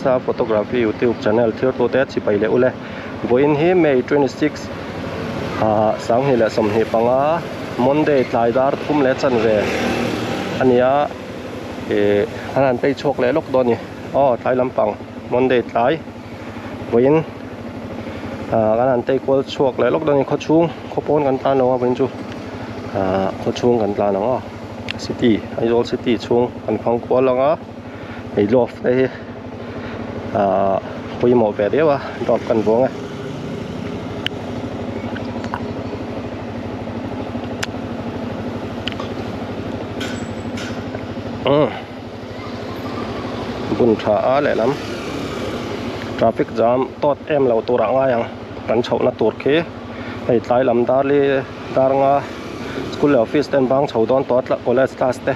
Sa Photography YouTube channel thiêu tô tết chỉ bảy lệ ule voin hi May 26 sáng hi lệ som hi panga Monday tlai dar thum le chan ve ania hanan tei chok le lok doni tlai lampang Monday tlai voin hanan tei kol chok le lok doni khawchhung khopon kan tan lo voin chu khawchhung kan tlan anga city Aizawl city chung kan phang kol anga ei lof te hui mo ve dewa drop kan bonga bun tha a le lam traffic jam tot em lo tura nga yang kan chho na tur khe ei tlai lam dar li dar nga school office ten bang chho don tot la college class te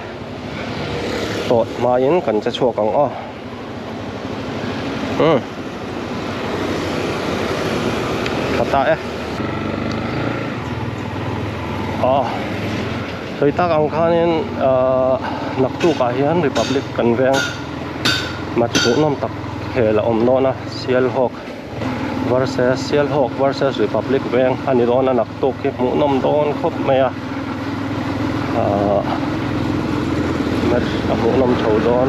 tot ma in kan cha chhuak ang kata rồi ta ang khanin naktu ka hian Republic kan veng mat chu nom tak khela om no na Sealhawk versus Republic veng ani don na naktu ki mu nom don khop maya met mu nom chho don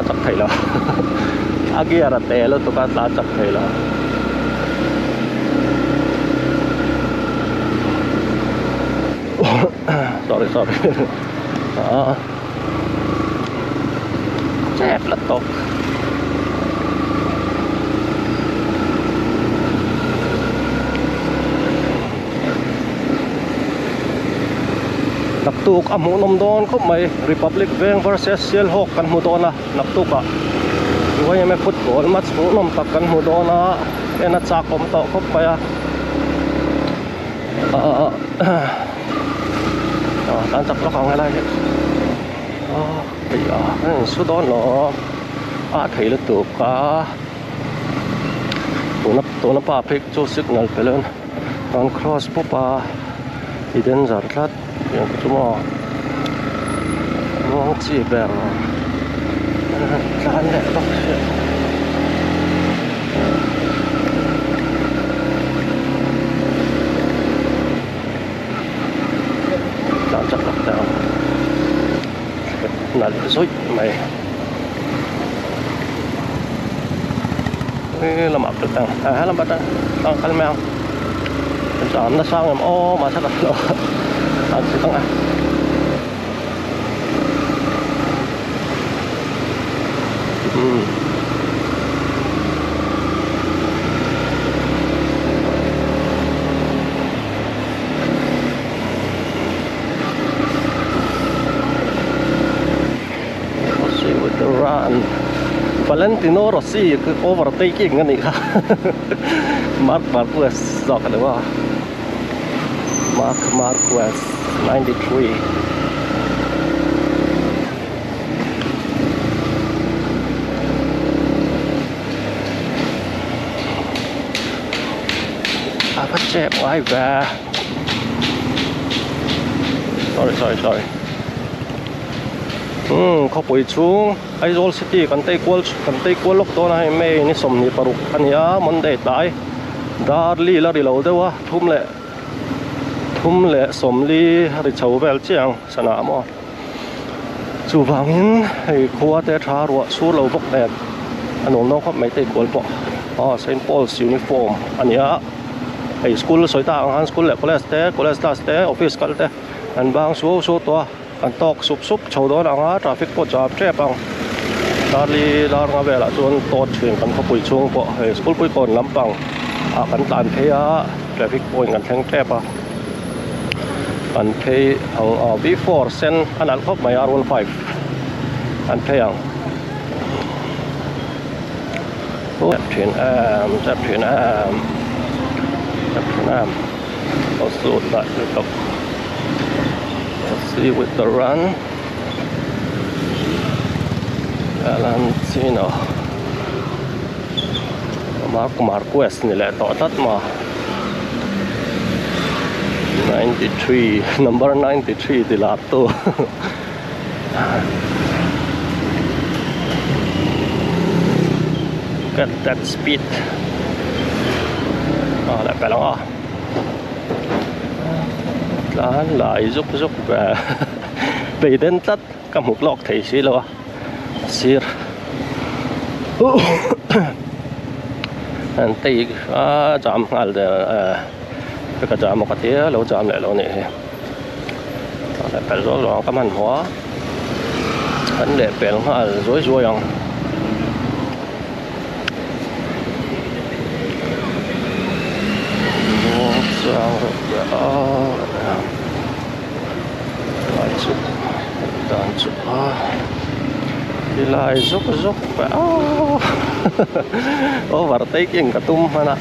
chắc thầy là agia ra té lo to ka ta chắc thầy là sorry chép là tốt naktuk amu nom don khop mai Republic veng versus Sealhawk kan mu don na naktuka wai me football match mu nom tak kan mu don na ena cha kom to khop pa ya tan chap lo khang lai su don lo thei le tu ka to na pa phek chu signal pelon tan cross popa iden zar thlat yang cuma mau chi ber tlan le tok tlan chắc lắm tao nãy rồi mày làm áp được tao làm bắt tao khăn mèo chọn nó sang em mà chắc là ăn sẽ tăng Rossi with the run Valentino Rossi cứ overtaking cái này cả Mark Marquez dọc cái đó Mark Marquez 93 bắt chẹp ai về sorry khó bụi xuống Aizawl City kan tei kwal lok to na mai ni som ni paruk ania Monday tai dar li la ri lo dewa thum le som li ri chho vel chiang sana mo chu wangin hei khuwa te tha ro su lo bok nek anom no khop mai te kwal po St Paul's uniform ania hei school soita ang school le college class te office kal te an bang su to an tok sup chho don anga traffic po jam trap ang darli dar nga vela chuan tot thing kan khopui chung po hei school pui kon lampang kan tlan theia traffic point kan thleng trap kan thei before sen anal khop mai R15 kan theiang chap thuyền also that the see with the run Valentino Marquez ni le to tat ma 93 number 93 di la to at that speed. Lại phải lắm lại giúp về bị đến tất cả một lọc thấy xí lo xí anh tì chạm al để cái chạm một cái thế lâu chạm lại lâu này lại phải rồi lo cái màn hóa anh để bèn rồi rồi không dan chụp thì lại rút overtaking cả tum mana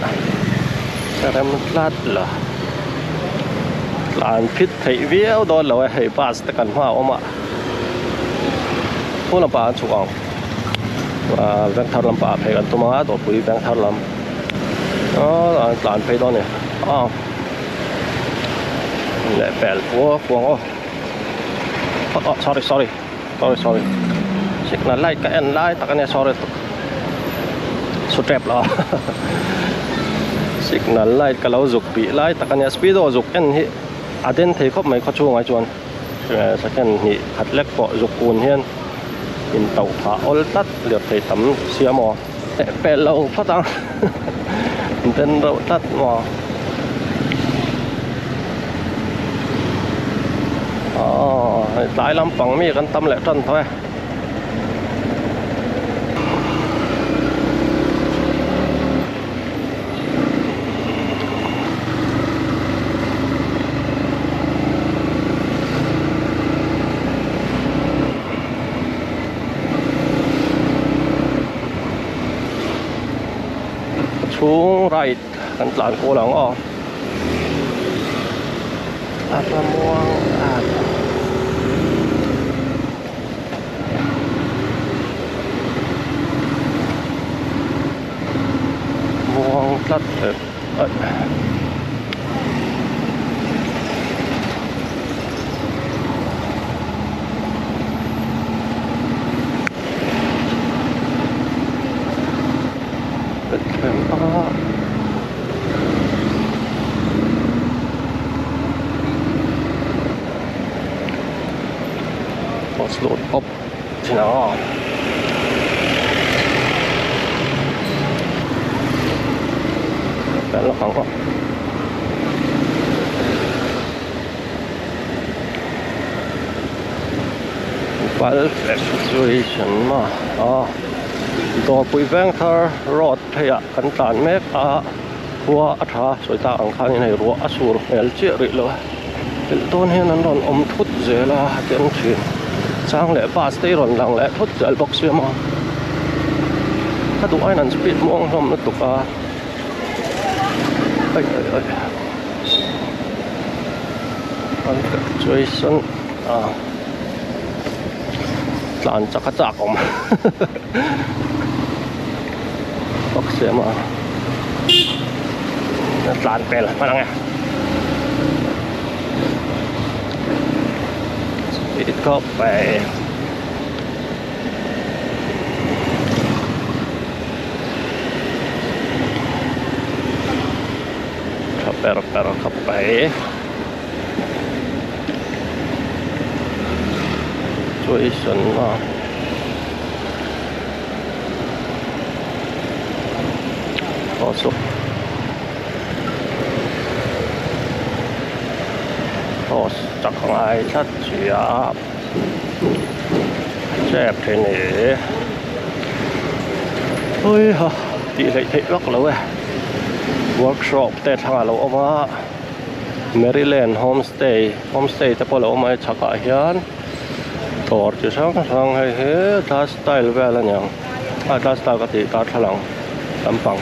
em lát là làm fit thấy véo đó là hay pass tất cả hoa ôm ạ cô làm bà chụp và vang thar làm bà phải gần tum á tổ bùi vang thar làm đó làm phải đó này lại bèn của sorry signal light cái anh light tak anh sorry strap lo signal light kalau zuk bị light tak anh speed o zuk anh hi aden thấy khóc mấy khó chuông ai chuan second hi hạt lek po zuk un hian in tàu phá ol tắt liệt thấy tấm xiêm mò bèn lâu phát tăng tên đâu tắt mò tái lắm bằng miกันtâm lệ trần thôi xuống rightกันtlan cô lỏng apa muang lát load up thì nó nó khoảng có valve actuation màตัวปุ๋ยแบงค์ทาร์รอดเทียกันตานเมกหัวอัฐาสวยตาอังคารในรัวอสูรเอลเจริเลยเป็นต้นเฮนั้นรอนอมทุดเจลาเต็มทีช่างแหละป้าสเตย์รอนหลังแหละทุดเจลบ็อกเซียมาถ้าตัวไอ้นั่นสปีดมองทำนั่นตุกช่วยสันหลานจักรจักรออกมาบ็อกเซียมาหลานเป็นมาแล้วไงปิดเข้าไปเข้าไปช่วยฉันมาขอสุขจากของไอ้ชัดเฉียบแซ่บเทนี่เฮ้ยฮะตีเลยเทล็อกแล้วเว้ยworkshop แต่ทางเราเอามา Maryland homestay แต่พอเราเอามาชักอาหารต่อจะช่างให้เฮ้ท่าสไตล์แบบอะไรอย่างท่าสไตล์ก็ตีตาถลังลำปัง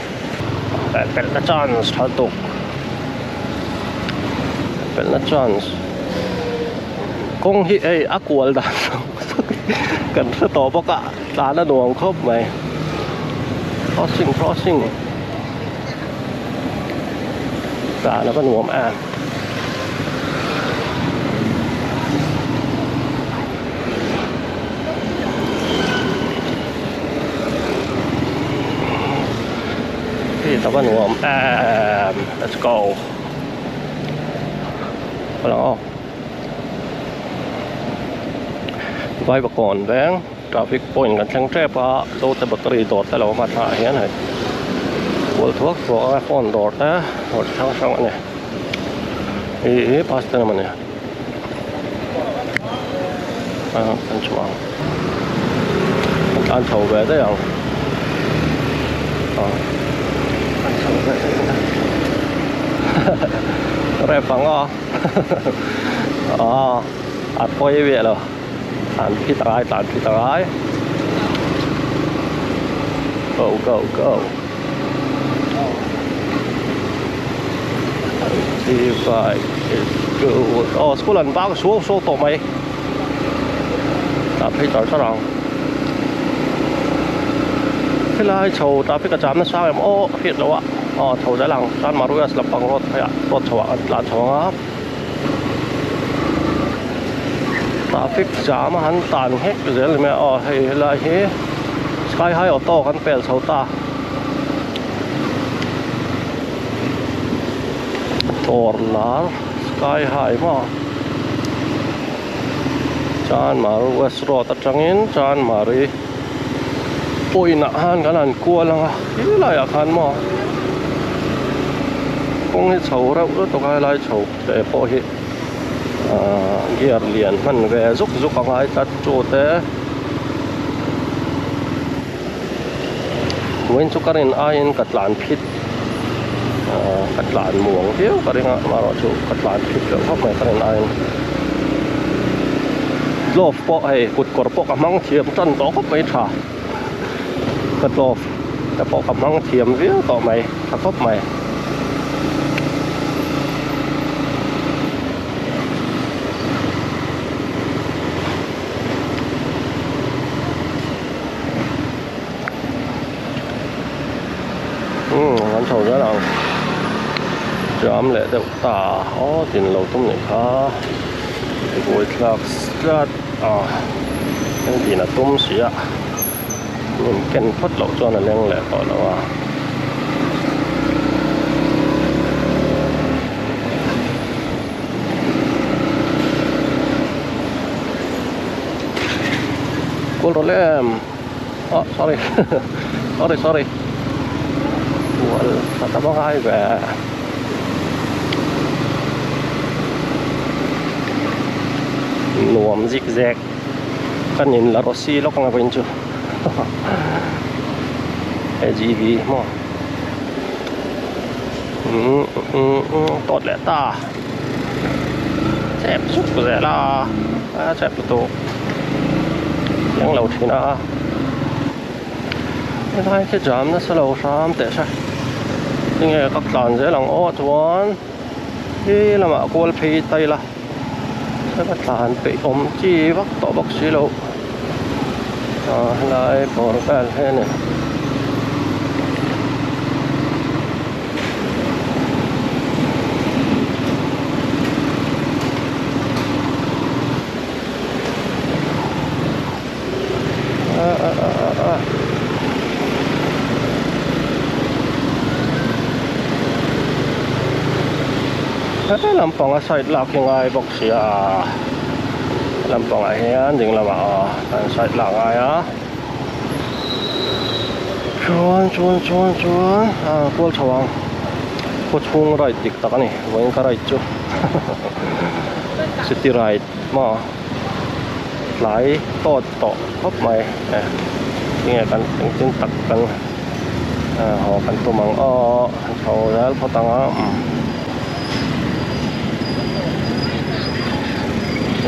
แต่เป็นละจานส์ทัดตกเป็นละจานส์คงที่อักวลดันกันสต่อปกะตาละหน่วงครบไหม crossing ตาละก็หน่วง tập văn ngồm let's go có lắm không vai bạc còn vén traffic pointกันแข่งแทบว่าโดนแต่แบตเตอรี่โดดแต่เรามาถ่ายเห็นไหมหัวทุกตัวไอโฟนโดดนะโดดช่างเนี่ยพาสเตอร์มันเนี่ยเป็นช่วงการเฉาแหวนได้ยังการเฉาแหวนอะไรฟังอัดปล่อยเวียเหรอตานพี่ตายgo see if I is good school lần bác số tổ mày đã phải sao rằng cái lai chầu đã phải cả chạm nó sao em hiện đâu ạ chầu giá lằng san mà rồi là bằng rốt hay ạ rốt chầu ạ là chầu á đã phải chạm mà hắn tàn hết cái gì là mẹ hay là thế sky high ở to hắn bèn sầu taตัวล้าสกายไฮมาจานมารูเวสโรตัดจังอินจานมารีป่วยหนักหันกันนั่นกลัวลังอ่ะยี่ไรอ่ะคันมาคงให้เฉาเราตัวกายไรเฉาแต่พอเหเกียร์เลียนมันแวซุกอะไรจัดโจเตเว้นสุกรินอายินกัดหลานพิษกัดหลานหมวงเที่ยวก็ได้งะมาเราจูกัดหลานผิดเรื่องพวกไหนก็ได้ไอ้โลบปะให้กุดกดปะกับมังเทียมจันต่อก็ไม่ถ่ากัดโลบแต่ปะกับมังเทียมเวี้ยต่อไหมถ้าพบไหมงั้นโชว์ด้วยเราjam lệ đậu tả tiền lầu tôm này khá thì buổi lạc rất cái gì là tôm xí ạ mình kén phất lẩu cho là lên lệ tỏi lẩu cô rồi em sorry sao tao hay về nuông zigzag kan nhìn là Rossi lúc nào bên chưa AGV mà tốt lẽ ta chép chút của rẻ là chép của tổ yang lâu thì na hai cái jam nó sẽ lâu xám để sao nhưng nghe các đàn dễ lòng ô chuan đi là mà cô phi tay là các đàn bị ôm chi vắt tổ bọc xí lộ lại bỏ nó bèn thế này thế làm bằng cái sợi lạc hiện ai bọc xì làm bằng cái hiện nhưng là bảo sợi lạc ai á chuan cô chồng cô chung right tik tak ani voin ka right chu city right mà lại to hấp mày nghe kan tiếng tak kan họ kan tu mang thầu ra phô tăng á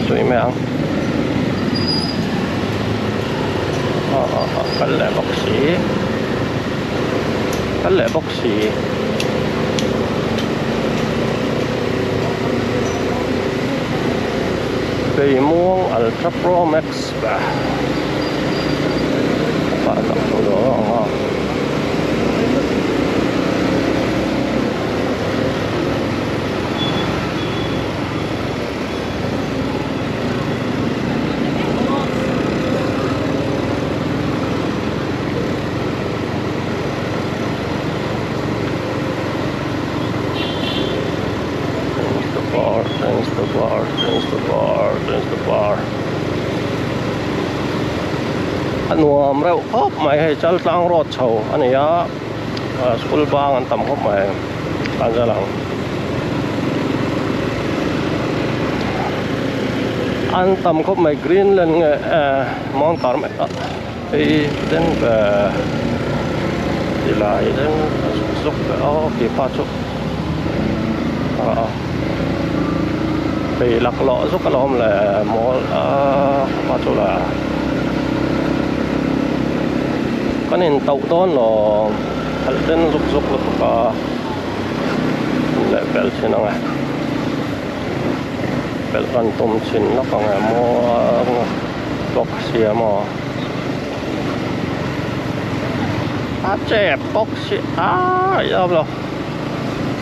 chú ý mẹ ăn cắn lẻ bóc xỉ cây muông Ultra Pro Max và phải tập đồ đó anh nuông rau khóc mày hay chal tlang rót chầu anh ấy á school bang anh tầm khóc mày anh ra lòng anh tầm khóc mày green lên nghe món cỏ mày thì đến về thì lại đến giúp cái pha chụp vì lạc lọ giúp cái lom là món pha chụp là cái nền tàu đó nó hal đến giúp là lại bel trên nó này bel con tôm chín nó còn là mua bọc xìa mà chè bọc xìa đâu rồi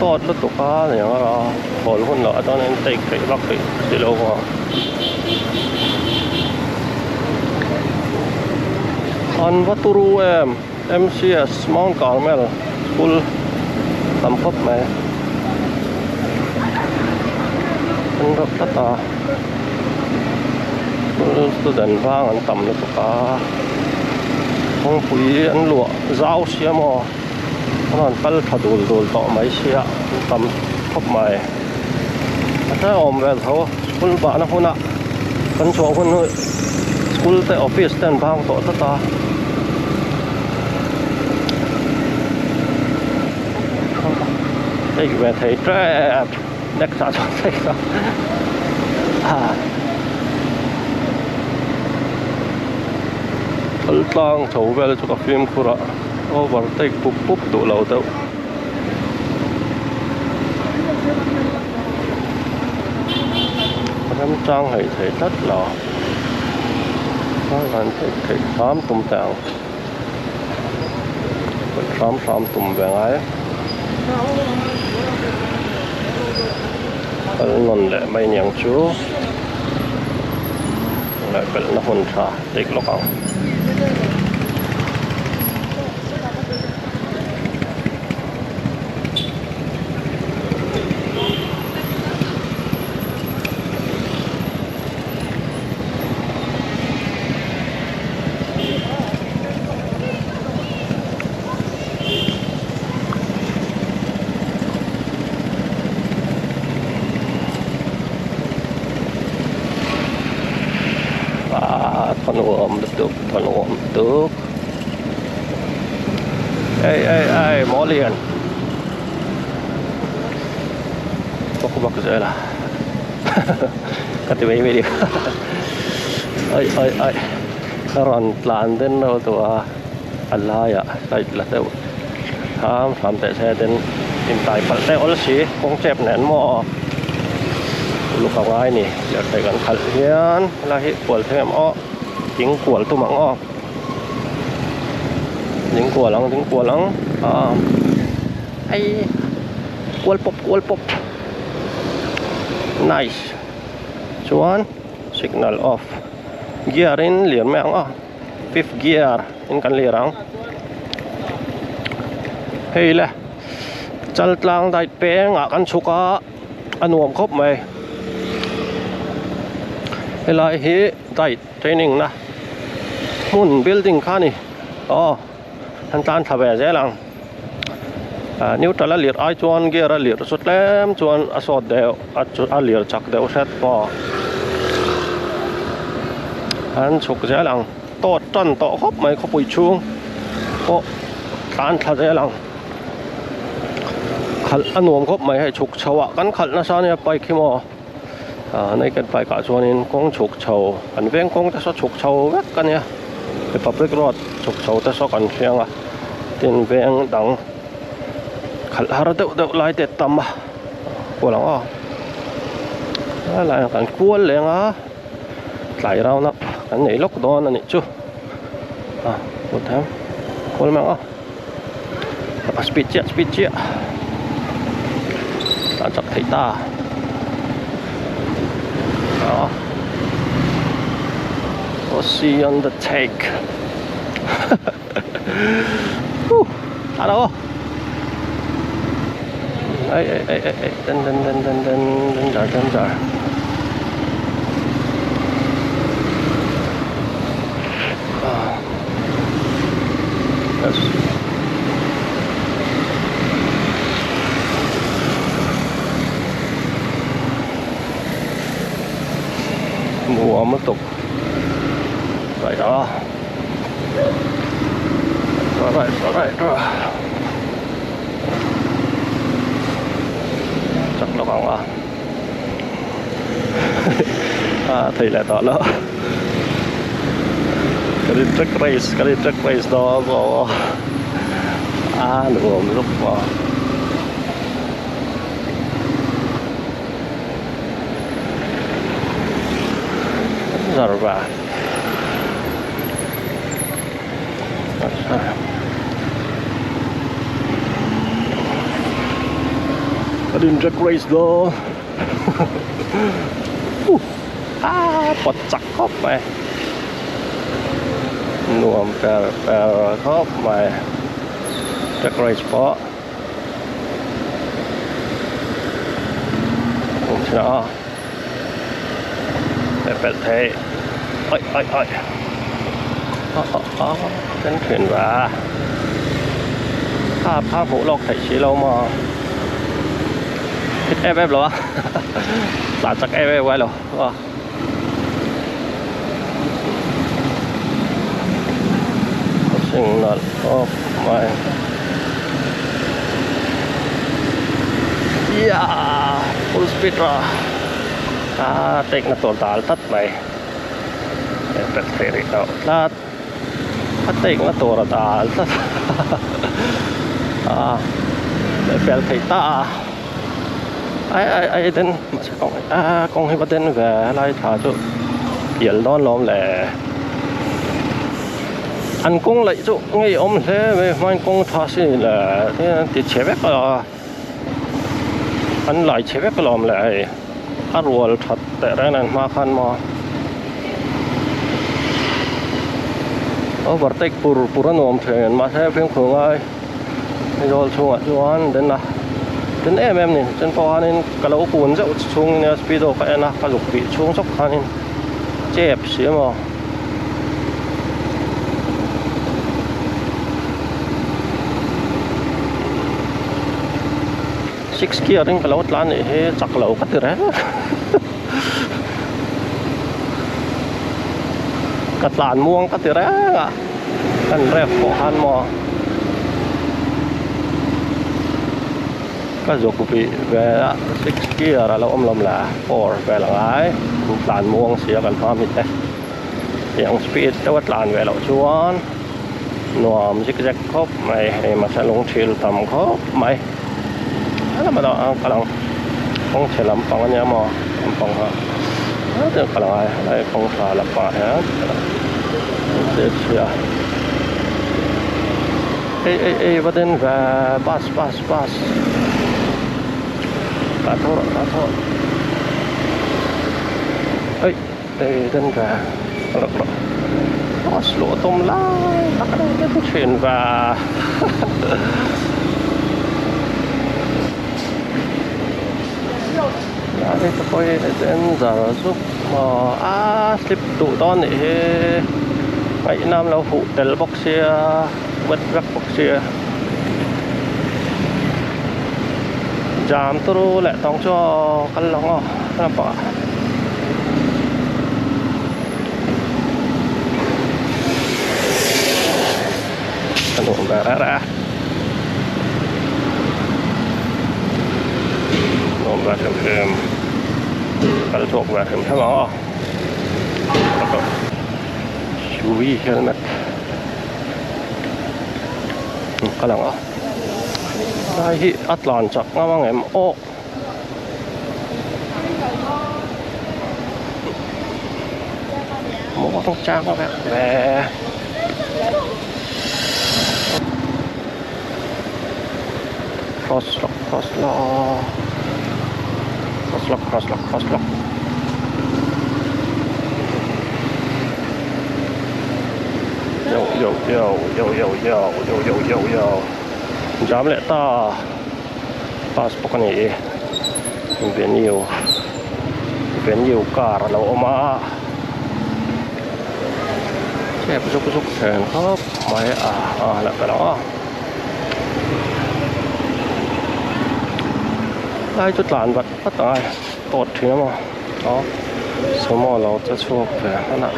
tốt rất tốt quá này nó còn hơn nữa cho nên tay cái bọc cái xì lâu quá on Vaturu MCS Mount Carmel School tầm khóc mày anh rất tất cả student vang anh tầm được cả không quý anh lụa giáo xe mò anh phải thật đồ tọ mấy xe tầm khóc mày thế ôm về thôi school bạn nó không ạ anh cho con thôi school tại office tên vang tọ tất cả đây về thấy trap next sao thấy sao tlang chầu về cho cái phim khura overtake pup độ lâu đâu em trang hay thấy rất là anh thấy xám tùm tàng xám tùm về ngay ngon lệ mấy nhàng chú lại bel nó hôn trà tích lọc ăn thuần ổn được ê mó liền có bọc rơi là cắt mấy đi ơi karon tlan đến đâu tụi Allah ya tại là đâu tham tại xe đến hiện tại phải tay ổn xí không chép nén mò lúc nào ai nè giờ phải gần khẩn hiến là hiện quần thêm ó tiếng của tôi mắng ó tiếng của lắm ai qual pop nice chuan signal off gear in liền mẹ ó fifth gear in kan lirang hey le chal tlang dai pe nga kan chuka anuam khop mai helai hi dai training na mun building khani han tan thabe zelang neutral lir ai chuan gear lir sut lem chuan asot deu a lir chak deu set po han chuk zelang to ton to khop mai khopui chung ko tan tha zelang khal anuam khop mai hai chuk chawa kan khal na sa ne pai khimo nei kan pai ka chuanin kong chuk chho an veng kong ta so chuk chho vek kan ya the public road chuk chho ta so kan thianga tin veng dang khal har deuh lai te tam ko lang lại kan kual lenga tlai rau na kan nei lok don ani chu một tháng kual mang speed chia ta chắc thấy ta đó see on the take hello ê đến giờ Yes. Mùa mới tục vậy đó. Rồi. Chắc là khoảng thì lại tỏ lỡ cái track race đó có nữa lúc mà giờ và cái track race đó bật chặt khóc mày nuông per khóc mày track race đó không sao để thế ơi đến thuyền vàภาพหมูลอกไถ่ชีเรามาเอฟเหรอหลังจากเอฟไว้เหรอว่าสิ่งนั้นก็ไม่full speed รอเต็กนะตัวตาตัดไปเป็นเทริโตตัดเต็กนะตัวตาตัดเป็นเทต้าai đến con hay bắt đến về lại thả chỗ biển đó lom lẻ ăn cung lại chỗ ngay ôm thế về mai cung thả xí là thì chế bếp là ăn lại chế bếp lom lẻ ăn ruột thật tệ ra này mà khăn mà vật tích pura nôm thuyền mà thế phiên khung ai rồi chuan đến là đến em này trên po nên cả lỗ cuốn dậu xuống speedo cái na cả lục vị xuống sốc khăn nên chẹp xíu mà six kia đến cả lỗ tlan này chặt lỗ cắt từ đấy cắt tlan muông cắt từ đấy à cần rẹp khó khăn màก็ยกไปเวลาซิกเกียร์เราอมลมละโอ้เวลาไงหลานม่วงเสียกันพร้อมมิดเลยอย่างสปีดแต่ว่าหลานเวลาชวนหน่วมซิกแซกครบไม่ให้มาใช้ลงชิลต่ำครบไม่แล้วมาต่อกำลังต้องเฉลิมปังอันนี้มอลำปังฮะเดี๋ยวกำลังอะไรคงขาลับป่าฮะเสียเชียประเด็นว่าบัสขอโทษđến và nó lỗ tôm lá bắt đầu cái chuyện và đây tôi đến giờ giúp mà slip tụ ton này ngày năm lâu phụ tel box xe bất rắc box xe giảm tôi lại tông cho căn lông nó bỏ cái đồ ra nôm ra thêm cái thuộc ra thêm thằng đó chui helmet cái lông đó đây tlan chắc ngang em ô một con trang các bạn về cross lock yo dám lẽ ta pas pokoknya venue car lalu oma kẹp rút thèn khớp máy là cái đó ai chút làn vật bắt ai tột thì mà đó số mò nóจะช่วยเผื่อขนาด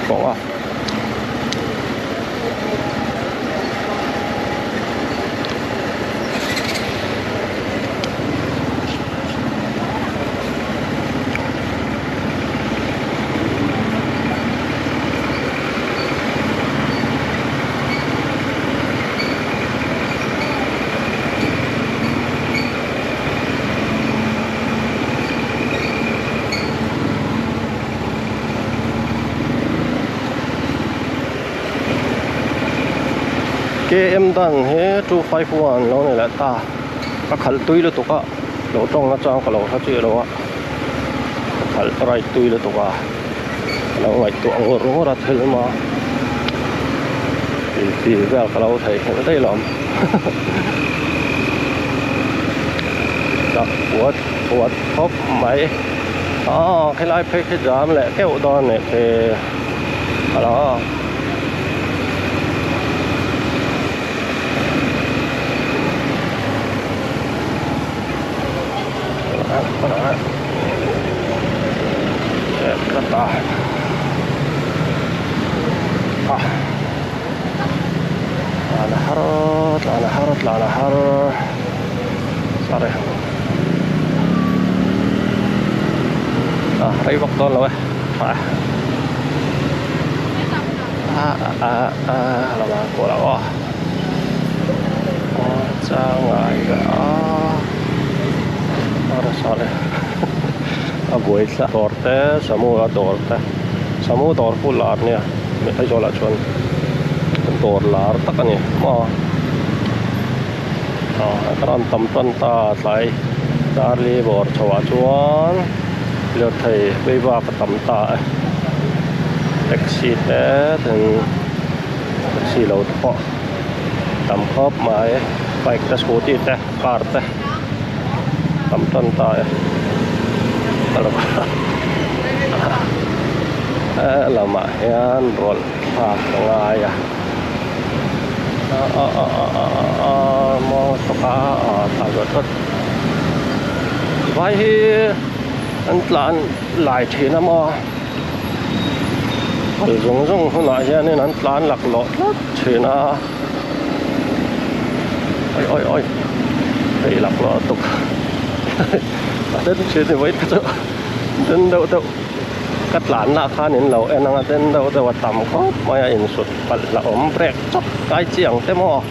บอกว่าKM dan he 251 lo ne la ta ka khal tui lo to ka lo tong na chang ka lo tha chi lo wa khal rai tui lo to ka lo ngai to ang ro ra thel ma ti ga ka lo thai ka dai lom da wat hop mai cái lai phê cái giảm lại cái ổ đòn này thì đó kata lana harut sorry đây bắt con rồi là bà của lão ra ngoài sorry buổi sáng torte samu tor pular nia Aizawl la chuan tor lar tak ani ma karan tam tan ta tlai darli bor chawa chuan leo thei beiwa ka tam ta taxi te ten taxi lo po tam khop mai bike te scooty te car te tam tan ta lama yan roll ngai mo toka tagot vai hi an tlan lai thina mo rung huna hian in an tlan lak lo thina oi ei lak lo tuk den chini wait ka den đâu cắt lán là khan in lẩu em đang tên đâu đâu tầm khốp mà in sụt bật là ốm brek chóc cái chiang thế mò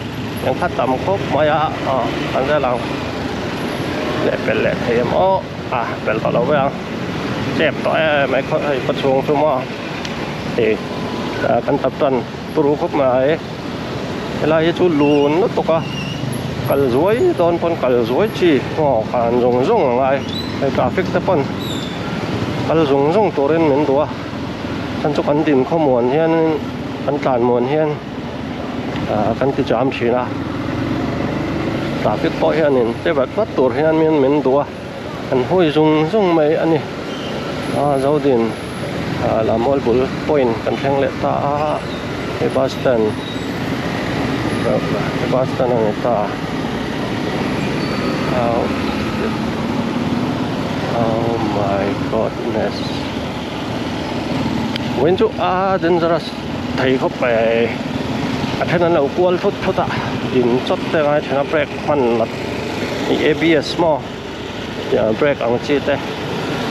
ยังพัดตำครบมาอะอันนี้เราเป็นแหละเทียมเป็นต่อเราไปเจ็บต่อไม่ค่อยประชุมชั่วโมงกันตับตันปรูครบมาเวลาจะจูลูนนึกตกกัลรวยตอนปนกัลรวยจีการรงอะไรกราฟิกแต่ปนกัลรงตัวเรนเหมือนตัวฉันจะกันดินข้อมูลเฮียนกันการมูลเฮียนกันที่จามชีนะกราฟิกปอยเฮียนแต่แบบวัดตัวเฮียนเหมือนตัวกันห้อยรงไม่อันนี้เจ้าดินลามอลบุลปอยน์กันแข่งเล็ดตาในบาสตันอันนี้ตาOh my goodness เว้นจุdangerous ไทยเข้าไปแค่นั้นเรากลัวทุกดินจดแต่ไงถึงเบรกมันมี ABS มั้งอย่างเบรกอังกฤษแต่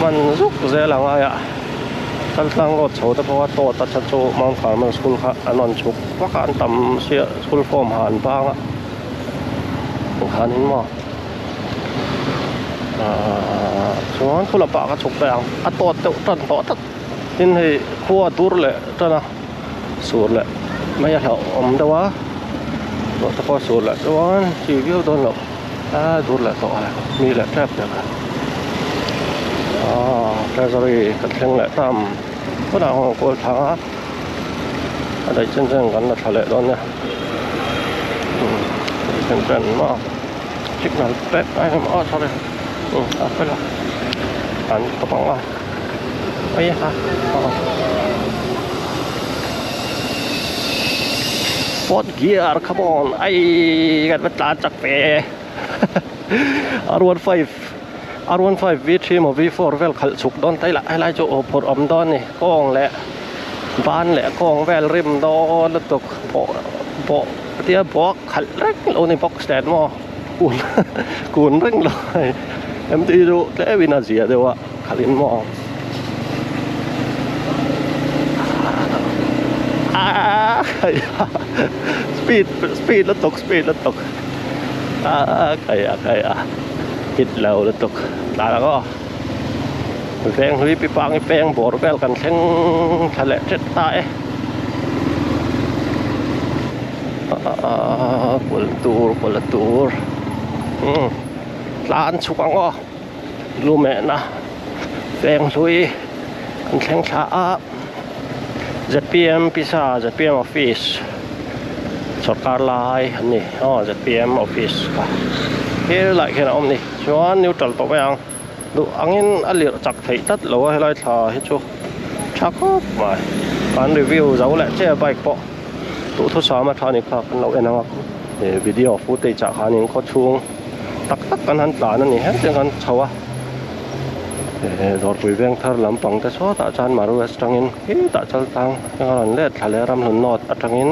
มันรุกเสียหลังไงตั้งรถโชว์แต่เพราะว่าตัวตัดชัดโจมันผ่านมันสกุลค่ะนอนชุกว่าการต่ำเสียสกุลฟอร์มหันบ้างหันหินมั้งส่วนทุลปะก็ฉุกแปลงตัวเต่าตันต่อตัดยินให้ขั้วตัวเลยจ้ะนะสูตรเลยไม่อยากเอาแต่ว่าตัวตะพอสูตรเลยส่วนชีวิตโดนหลอกตัวเลยต่ออะไรมีแหละแทบจะแทบจะรีกันแข่งแหละตามก็ได้ของกูทางอะไรเช่นกันนะทะเลตอนเนี้ย เป็นมาชิคนันเป็ดไอ้มาอ๋อ sorry ไปละอันกระป๋องว่าไอ้ฮะFourth gear, come on! I got the touch of R15 R15 V3 or V4 well khawchhungah don tai la ai lai cho por om don ni kong le ban le kong well rim don la tok bo tia bo khal rek lo ni box stand mo kun reng loi em ti do le vina zia de wa khalin mo speed แล้วตก ฮิตแล้วตกตาแล้วก็แฟงหุยปีปางแฟงบอร์แวลกันแข่งทะเลเจ็ดตายปวดตูรร้านชุกังก็รู้ไหมนะแฟงหุยกันแข่งช้าZPM พิซซ่า ZPM Office สดการไลน์อันนี้ZPM Office ค่ะเฮ้ยหลายแค่นั้นนี่ชวนนิวตรัลตัวไปยังดูอันนี้อันเลี้ยจักไถ่ตัดเราให้ไล่ถ่ายให้ชูชักก็มาการรีวิวเราแหละเจ้าไบค์ปะตัวทดสอบมาทานี่ครับเราเองนะครับวิดีโอฟุตเตจจากหานี่เขาช่วงตักกันหันตานั่นนี่เห็นจังกันเช่าดอดปุยเวียงทาร์ลำปังแต่ชอบตาจานมารู้ว่าจังอินตาจัลตังยังรันเล็ดทะเลรำหนุนนอดจังอิน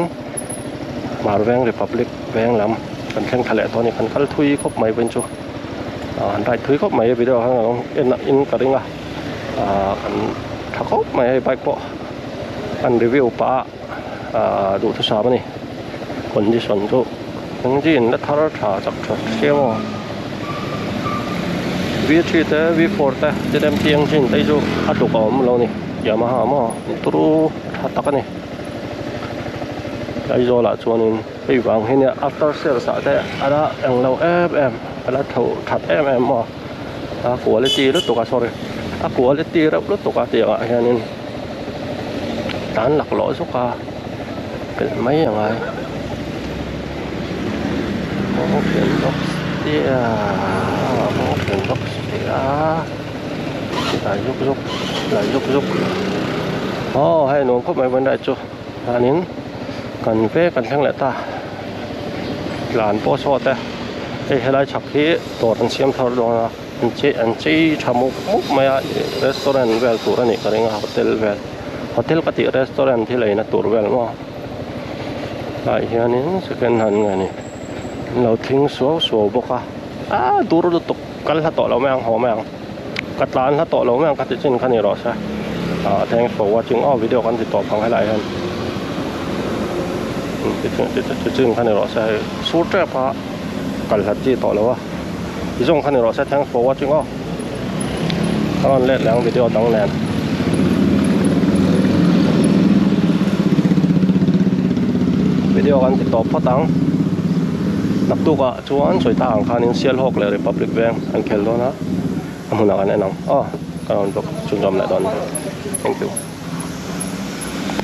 มารู้เวียงริพับลิกเวียงลำกันแข่งทะเลตอนนี้กันคัลทุยครบไหมเป็นชูได้ทุยครบไหมวิดีโอข้างหลังอินกระดิ่งกันถ้าครบไหมไปปะกันรีวิวปะดูทดสอบนี่คนที่สนใจทั้งจีนและทาร์ทาจากเชี่ยวV3 แต่ V4 แต่จะได้เพียงจีนได้จูอัดดูก่อนเรานี่อย่ามาหามาตัวรู้ตักนี่Aizawl là cho nên bây giờ hiện nay after sales sẽ ở đó ăn lâu FM ở đó thầu thật MM mà quality rất tốt sorry quality rất tốt tiền ạ cho nên tán lạc lỗi số ca cái mấyอย่างไรmột kiện box tia lại giúp hay nó có mấy vấn đề chưa nênกันเฟ้กันทั้งแหละตาหลานพ่อชอบแต่ให้ไล่ชักที่ตัวนั้นเสียมทอดลงนะอันจีชามุกไม่อะร้านอาหารเวลตัวนี้ก็เรียกว่าโฮเทลเวลโฮเทลก็ติดร้านอาหารที่ไหนนะตัวเวลมั้งไอ้เหี้ยนี่สแกนหันไงนี่เราทิ้งสวบอกว่าดูรถตกกันละต่อเราไม่เอาหัวไม่เอากัดร้านละต่อเราไม่เอากัดจิ้นคันนี้หรอใช่แทงบอกว่าจึงวิดีโอกันติดต่อฟังให้ไล่กันจึงคันนี้เราใช้สูตรแรกพะกันหัดจีต่อแล้ววะที่จงคันนี้เราใช้ทั้งโฟว่าจึงตอนเล่นแล้ววิดีโอต้องแน่นวิดีโอกันติดต่อพอตั้งนับตัวก็ชวนสวยต่างคันนี้เซียลฮอกเลยRepublic Bankอันเคลโลนะทำหุ่นอะไรแน่นอนก็นอนบอกจุนจอมแหละตอน thank you